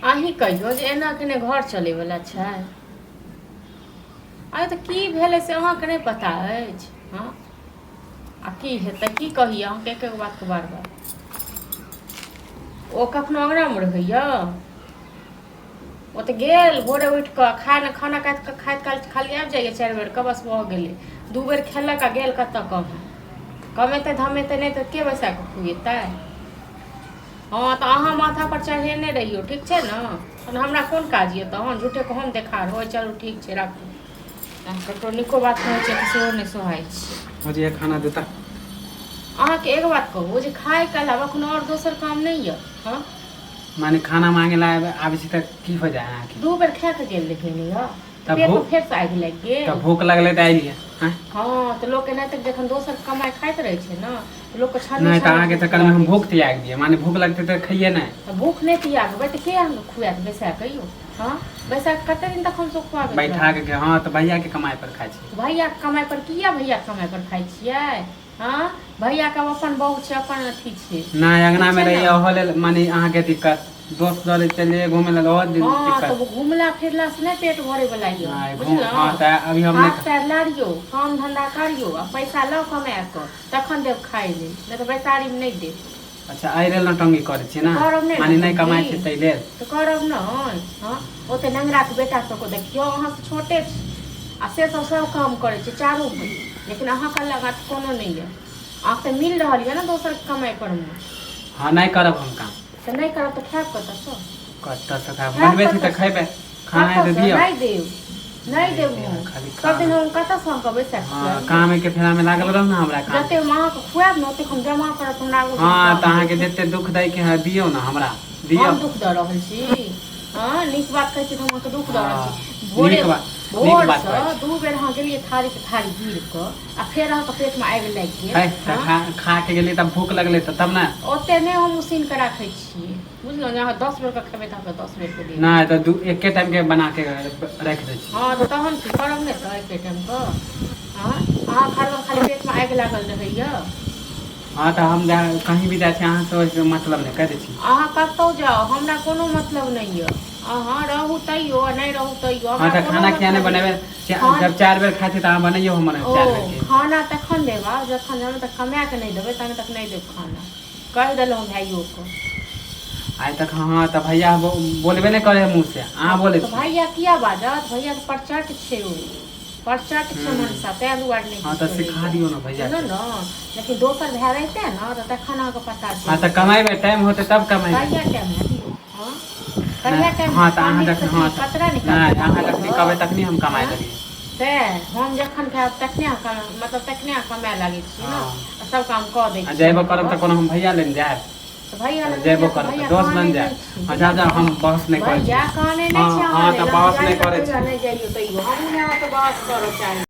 अहीं कहियो जे एना के ने घर चले वाला छै। अरे तऽ की भेलै से अहाँके नहीं पता अछि। हाँ आ की हेतै की कही अहाँके एक एक बात के बार बार। ओ कखनो अंगना में रहैया। ओ तऽ गेल भोरे उठि कऽ खाना खाइत काल खाली आबि जाइए 4 बेर के बस भऽ गेलै। 2 बेर खेलक आ गेल कतऽ कमेतै धमेतै नहीं तऽ के बैसा कऽ खुएतै। हाँ तऽ अहाँ माथा पर चढ़ेने रहियो ठीक छै ने। तहन हमरा कोन काज ये तहन झूठे के हम देखार हो चलू ठीक छै राखू। ककरो नीको बात कहै छै तऽ सेहो नहि सोहाय छै। मुझे खाना देता। अहाँके एक बात कहू जे खाय के अलावा कोनो और दोसर काम नहीं है। हाँ माने खाना मांगे ला आबे छी तऽ की हो जाए आखिर। 2 बेर खा के गेल लेकिन यह तब पेट में फेर से आगि लग गेल। तब भूख लगले तऽ आइलिए। हाँ तो लोग के नहीं तक जखन दोसर कमाई खाइत रहे छै ना तो लोग को छानी नहीं तो आगे चक्कर में हम भूख त्याग दिए माने भूख लगते तो खाइए नहीं। भूख नहीं त्यागबै तऽ के हम खुआत बैसा कहियो। हाँ बैसा कते दिन तक हम सब खुआबे बैठा के हाँ तो भैया के कमाई पर खाई छी। भैया के कमाई पर किया भैया के कमाई पर खाई छियै। हाँ भैया के अपन बहू छै अपन अथी छै। नहीं अंगना में रहिए होले माने अहाँ के दिक्कत दोस्त दरे चलिए घूमे ला और दिन हाँ दिक्कत। तो घुमला फिरला से नहीं पेट भरे वाला ये बुझलौ। हाँ तो अभी हम हाथ पैर लाड़ियो काम धंधा करियो आ पैसा लो कमा के तखन देव खाई ले नहीं तो बैसारी में नहीं दे। अच्छा आई रेल नटंगी करे छी ना माने नहीं कमाई छै तै लेल तो करब नहीं। हाँ ओते नंगरा के बेटा सब को देखियो अहाँ से छोटे छी आ से सब काम करे छै चारू भाई लेकिन अहाँ के लगा कोनो नहीं है। आप तो मिल रहा है ना दोसर कमाई पर में। हाँ नहीं करब हम काम तो नहीं करब तो खाब कत से खाब बनबे छी त खैबे खाना दे दियो नहीं देव सब दिन हम कत से हम कहबै से। हां काम के फेरा में लागल रह ना हमरा काम जते अहाँ के खुआब न ओते हम जमा करब हमरा। हां त अहाँ के जते दुख दै के दियो ना हमरा दियो। हम दुख द रहल छी। हां नीक बात कहै छी त हम के दुख द रहल छी। भोरे नीक बात 2 बेर अहाँ गेलिए थारी के थारी गिर क आ फेर अहाँ के पेट में आगि लाग गेल। खा के गेली त भूख लगले त तब ना ओते नहीं हम उसीन के राखै छी बुझलौ। अहाँ 10 बेर के खेबै त 10 बेर के दे ना त एके टाइम के बना के रख दे छी। हां त तहन की करब ने त एके टाइम क। हां अहाँ घर में खाली पेट में आगि लागल रहैया। हाँ तो हम कहीं भी जाए अहाँ से मतलब नहीं कह दै छी। अहाँ कतौ जाओ हमरा कोनो मतलब नहीं है। अहाँ रहू तैयो नहीं रहू तैयो। हाँ तो खाना किया नहीं बनेबे जब 4 बेर खाते तो अहाँ बनैयो हमर 4 बेर के खाना तखन देबा जखन जब तक कमा के नहीं देबै तब तक नहीं देब खाना कह देलहुँ भाइयों को। आज तक हाँ तो भैया बोलबे नहीं करे मुँह से अहाँ बोले तो भैया किया बाजत भैया के परचट छे ओ परचट छे मनसा तै दुआर नहीं। हाँ तो सिखा दियो ना भैया ना ना लेकिन दोसर भए रहते ना तो तखन अहाँ के पता छै। हाँ तो कमाई टाइम होते तब कमाई भैया टाइम हां कहिया टाइम हाँ तो अहाँ जखन हाँ कतरा नहीं अहाँ जखन कहबै तखनी हम कमाई लेबी। ते हम जखन खाब तखने मतलब तखने कमाए लागे छी ना सब काम क दै छी। जेबो करब त कोनो हम भैया लेन जाए तो भैया जेबो करब दोस्त बन जाए। अच्छा जा हम बहस नहीं करे भैया काने नहीं छै। हां तो बहस नहीं करे छी। नहीं जाइयो तैयो हम ना तो बहस करो चाहे।